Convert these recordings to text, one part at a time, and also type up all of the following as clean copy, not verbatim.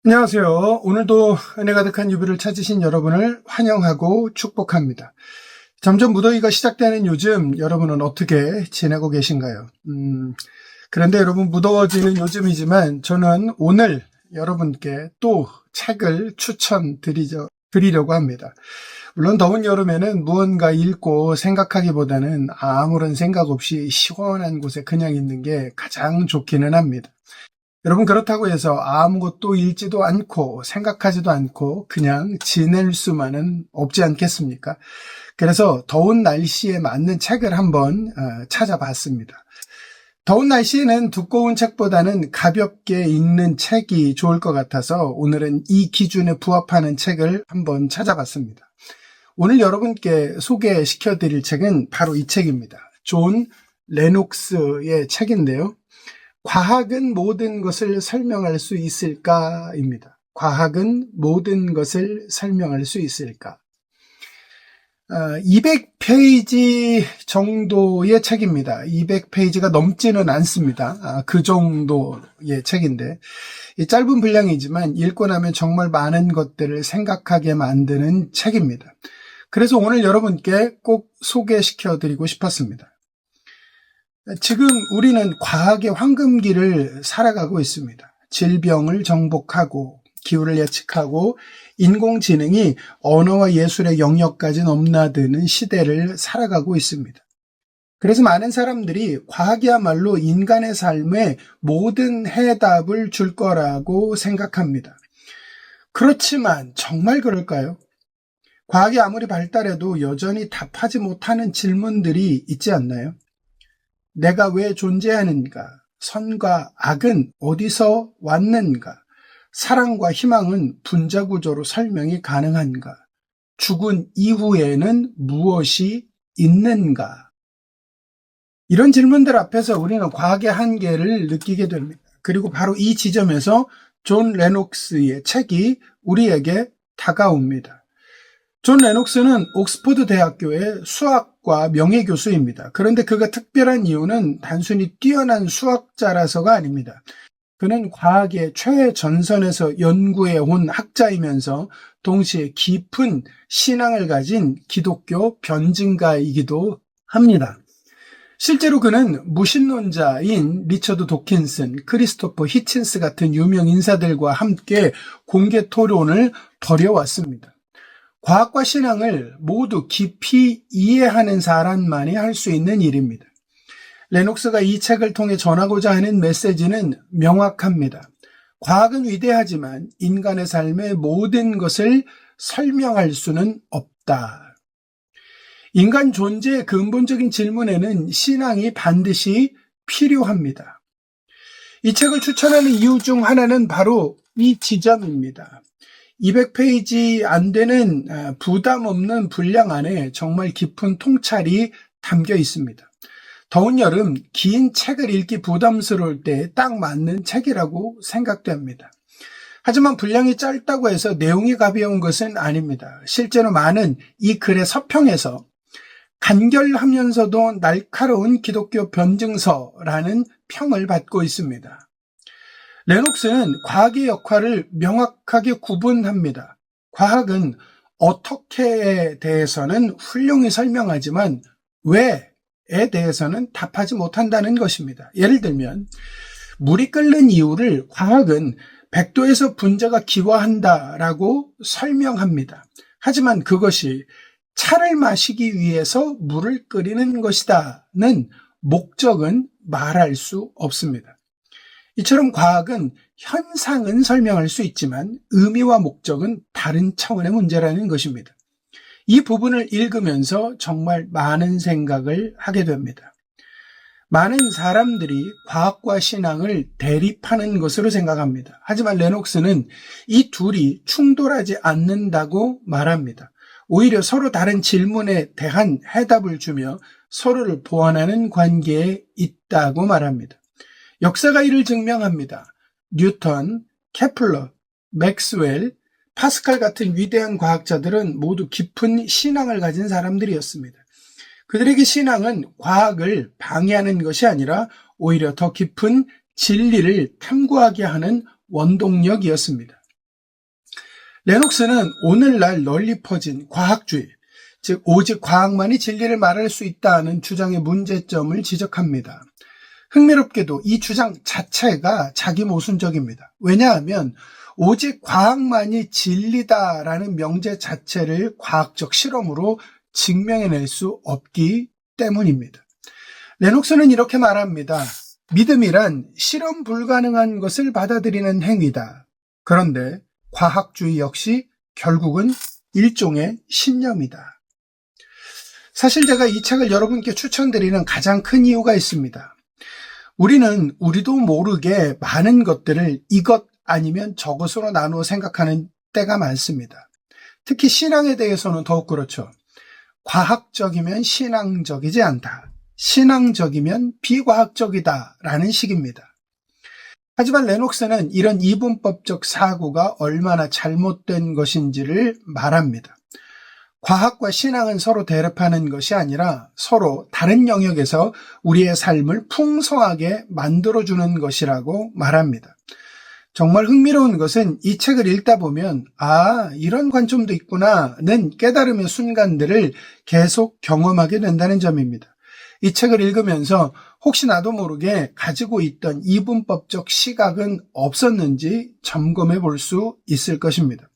안녕하세요. 오늘도 은혜 가득한 유비를 찾으신 여러분을 환영하고 축복합니다. 점점 무더위가 시작되는 요즘 여러분은 어떻게 지내고 계신가요? 그런데 여러분, 무더워지는 요즘이지만 저는 오늘 여러분께 또 책을 추천드리려고 합니다. 물론 더운 여름에는 무언가 읽고 생각하기보다는 아무런 생각 없이 시원한 곳에 그냥 있는 게 가장 좋기는 합니다. 여러분, 그렇다고 해서 아무것도 읽지도 않고 생각하지도 않고 그냥 지낼 수만은 없지 않겠습니까? 그래서 더운 날씨에 맞는 책을 한번 찾아봤습니다. 더운 날씨에는 두꺼운 책보다는 가볍게 읽는 책이 좋을 것 같아서 오늘은 이 기준에 부합하는 책을 한번 찾아봤습니다. 오늘 여러분께 소개시켜드릴 책은 바로 이 책입니다. 존 레녹스의 책인데요. 과학은 모든 것을 설명할 수 있을까입니다. 과학은 모든 것을 설명할 수 있을까? 200페이지 정도의 책입니다. 200페이지가 넘지는 않습니다. 그 정도의 책인데, 이 짧은 분량이지만 읽고 나면 정말 많은 것들을 생각하게 만드는 책입니다. 그래서 오늘 여러분께 꼭 소개시켜드리고 싶었습니다. 지금 우리는 과학의 황금기를 살아가고 있습니다. 질병을 정복하고 기후를 예측하고 인공지능이 언어와 예술의 영역까지 넘나드는 시대를 살아가고 있습니다. 그래서 많은 사람들이 과학이야말로 인간의 삶에 모든 해답을 줄 거라고 생각합니다. 그렇지만 정말 그럴까요? 과학이 아무리 발달해도 여전히 답하지 못하는 질문들이 있지 않나요? 내가 왜 존재하는가? 선과 악은 어디서 왔는가? 사랑과 희망은 분자구조로 설명이 가능한가? 죽은 이후에는 무엇이 있는가? 이런 질문들 앞에서 우리는 과학의 한계를 느끼게 됩니다. 그리고 바로 이 지점에서 존 레녹스의 책이 우리에게 다가옵니다. 존 레녹스는 옥스퍼드 대학교의 수학과 명예교수입니다. 그런데 그가 특별한 이유는 단순히 뛰어난 수학자라서가 아닙니다. 그는 과학의 최전선에서 연구해 온 학자이면서 동시에 깊은 신앙을 가진 기독교 변증가이기도 합니다. 실제로 그는 무신론자인 리처드 도킨슨, 크리스토퍼 히친스 같은 유명 인사들과 함께 공개 토론을 벌여왔습니다. 과학과 신앙을 모두 깊이 이해하는 사람만이 할 수 있는 일입니다. 레녹스가 이 책을 통해 전하고자 하는 메시지는 명확합니다. 과학은 위대하지만 인간의 삶의 모든 것을 설명할 수는 없다. 인간 존재의 근본적인 질문에는 신앙이 반드시 필요합니다. 이 책을 추천하는 이유 중 하나는 바로 이 지점입니다. 200페이지 안 되는 부담 없는 분량 안에 정말 깊은 통찰이 담겨 있습니다. 더운 여름 긴 책을 읽기 부담스러울 때 딱 맞는 책이라고 생각됩니다. 하지만 분량이 짧다고 해서 내용이 가벼운 것은 아닙니다. 실제로 많은 이 글의 서평에서 간결하면서도 날카로운 기독교 변증서라는 평을 받고 있습니다. 레녹스는 과학의 역할을 명확하게 구분합니다. 과학은 어떻게에 대해서는 훌륭히 설명하지만 왜에 대해서는 답하지 못한다는 것입니다. 예를 들면 물이 끓는 이유를 과학은 100도에서 분자가 기화한다라고 설명합니다. 하지만 그것이 차를 마시기 위해서 물을 끓이는 것이다는 목적은 말할 수 없습니다. 이처럼 과학은 현상은 설명할 수 있지만 의미와 목적은 다른 차원의 문제라는 것입니다. 이 부분을 읽으면서 정말 많은 생각을 하게 됩니다. 많은 사람들이 과학과 신앙을 대립하는 것으로 생각합니다. 하지만 레녹스는 이 둘이 충돌하지 않는다고 말합니다. 오히려 서로 다른 질문에 대한 해답을 주며 서로를 보완하는 관계에 있다고 말합니다. 역사가 이를 증명합니다. 뉴턴, 케플러, 맥스웰, 파스칼 같은 위대한 과학자들은 모두 깊은 신앙을 가진 사람들이었습니다. 그들에게 신앙은 과학을 방해하는 것이 아니라 오히려 더 깊은 진리를 탐구하게 하는 원동력이었습니다. 레녹스는 오늘날 널리 퍼진 과학주의, 즉 오직 과학만이 진리를 말할 수 있다는 주장의 문제점을 지적합니다. 흥미롭게도 이 주장 자체가 자기 모순적입니다. 왜냐하면 오직 과학만이 진리다라는 명제 자체를 과학적 실험으로 증명해낼 수 없기 때문입니다. 레녹스는 이렇게 말합니다. 믿음이란 실험 불가능한 것을 받아들이는 행위다. 그런데 과학주의 역시 결국은 일종의 신념이다. 사실 제가 이 책을 여러분께 추천드리는 가장 큰 이유가 있습니다. 우리는 우리도 모르게 많은 것들을 이것 아니면 저것으로 나누어 생각하는 때가 많습니다. 특히 신앙에 대해서는 더욱 그렇죠. 과학적이면 신앙적이지 않다. 신앙적이면 비과학적이다 라는 식입니다. 하지만 레녹스는 이런 이분법적 사고가 얼마나 잘못된 것인지를 말합니다. 과학과 신앙은 서로 대립하는 것이 아니라 서로 다른 영역에서 우리의 삶을 풍성하게 만들어주는 것이라고 말합니다. 정말 흥미로운 것은 이 책을 읽다 보면 이런 관점도 있구나는 깨달음의 순간들을 계속 경험하게 된다는 점입니다. 이 책을 읽으면서 혹시 나도 모르게 가지고 있던 이분법적 시각은 없었는지 점검해 볼 수 있을 것입니다.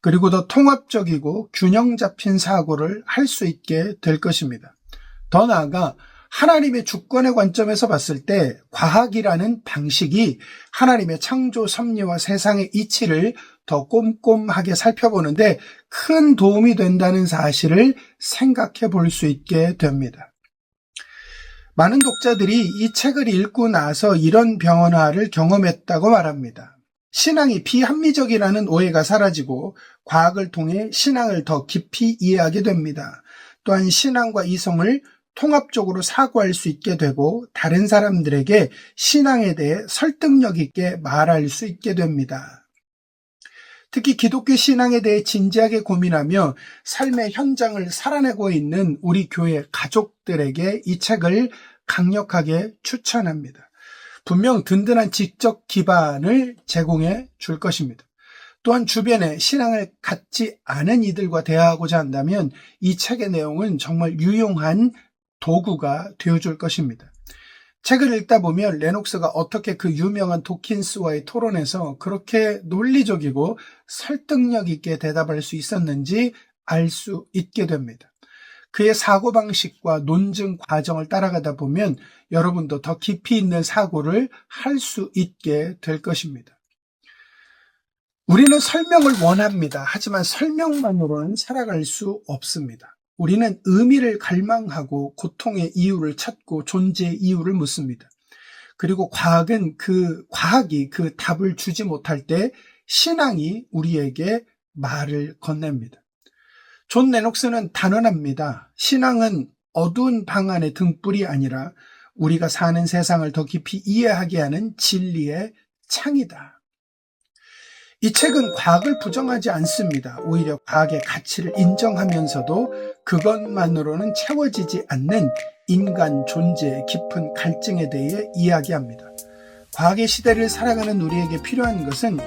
그리고 더 통합적이고 균형 잡힌 사고를 할 수 있게 될 것입니다. 더 나아가 하나님의 주권의 관점에서 봤을 때 과학이라는 방식이 하나님의 창조 섭리와 세상의 이치를 더 꼼꼼하게 살펴보는데 큰 도움이 된다는 사실을 생각해 볼 수 있게 됩니다. 많은 독자들이 이 책을 읽고 나서 이런 변화를 경험했다고 말합니다. 신앙이 비합리적이라는 오해가 사라지고 과학을 통해 신앙을 더 깊이 이해하게 됩니다. 또한 신앙과 이성을 통합적으로 사고할 수 있게 되고 다른 사람들에게 신앙에 대해 설득력 있게 말할 수 있게 됩니다. 특히 기독교 신앙에 대해 진지하게 고민하며 삶의 현장을 살아내고 있는 우리 교회 가족들에게 이 책을 강력하게 추천합니다. 분명 든든한 지적 기반을 제공해 줄 것입니다. 또한 주변에 신앙을 갖지 않은 이들과 대화하고자 한다면 이 책의 내용은 정말 유용한 도구가 되어줄 것입니다. 책을 읽다 보면 레녹스가 어떻게 그 유명한 도킨스와의 토론에서 그렇게 논리적이고 설득력 있게 대답할 수 있었는지 알 수 있게 됩니다. 그의 사고방식과 논증 과정을 따라가다 보면 여러분도 더 깊이 있는 사고를 할 수 있게 될 것입니다. 우리는 설명을 원합니다. 하지만 설명만으로는 살아갈 수 없습니다. 우리는 의미를 갈망하고 고통의 이유를 찾고 존재의 이유를 묻습니다. 그리고 과학이 그 답을 주지 못할 때 신앙이 우리에게 말을 건넵니다. 존 레녹스는 단언합니다. 신앙은 어두운 방 안의 등불이 아니라 우리가 사는 세상을 더 깊이 이해하게 하는 진리의 창이다. 이 책은 과학을 부정하지 않습니다. 오히려 과학의 가치를 인정하면서도 그것만으로는 채워지지 않는 인간 존재의 깊은 갈증에 대해 이야기합니다. 과학의 시대를 살아가는 우리에게 필요한 것은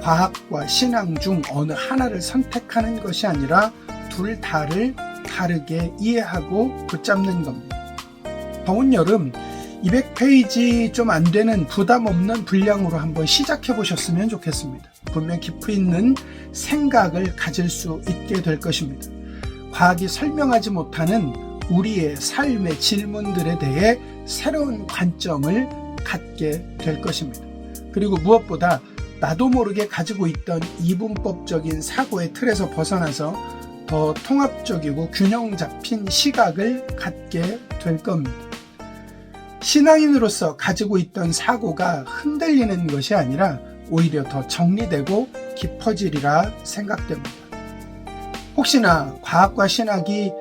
과학과 신앙 중 어느 하나를 선택하는 것이 아니라 둘 다를 다르게 이해하고 붙잡는 겁니다. 더운 여름 200페이지 좀 안 되는 부담 없는 분량으로 한번 시작해 보셨으면 좋겠습니다. 분명 깊이 있는 생각을 가질 수 있게 될 것입니다. 과학이 설명하지 못하는 우리의 삶의 질문들에 대해 새로운 관점을 갖게 될 것입니다. 그리고 무엇보다 나도 모르게 가지고 있던 이분법적인 사고의 틀에서 벗어나서 더 통합적이고 균형 잡힌 시각을 갖게 될 겁니다. 신앙인으로서 가지고 있던 사고가 흔들리는 것이 아니라 오히려 더 정리되고 깊어지리라 생각됩니다. 혹시나 과학과 신앙이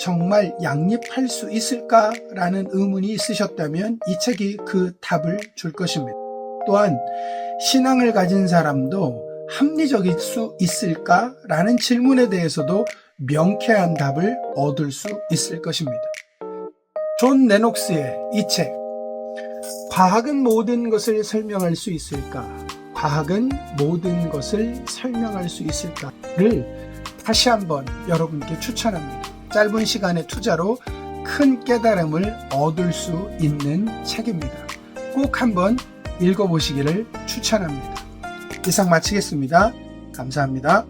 정말 양립할 수 있을까라는 의문이 있으셨다면 이 책이 그 답을 줄 것입니다. 또한 신앙을 가진 사람도 합리적일 수 있을까라는 질문에 대해서도 명쾌한 답을 얻을 수 있을 것입니다. 존 레녹스의 이 책, 과학은 모든 것을 설명할 수 있을까? 과학은 모든 것을 설명할 수 있을까를 다시 한번 여러분께 추천합니다. 짧은 시간의 투자로 큰 깨달음을 얻을 수 있는 책입니다. 꼭 한번 읽어보시기를 추천합니다. 이상 마치겠습니다. 감사합니다.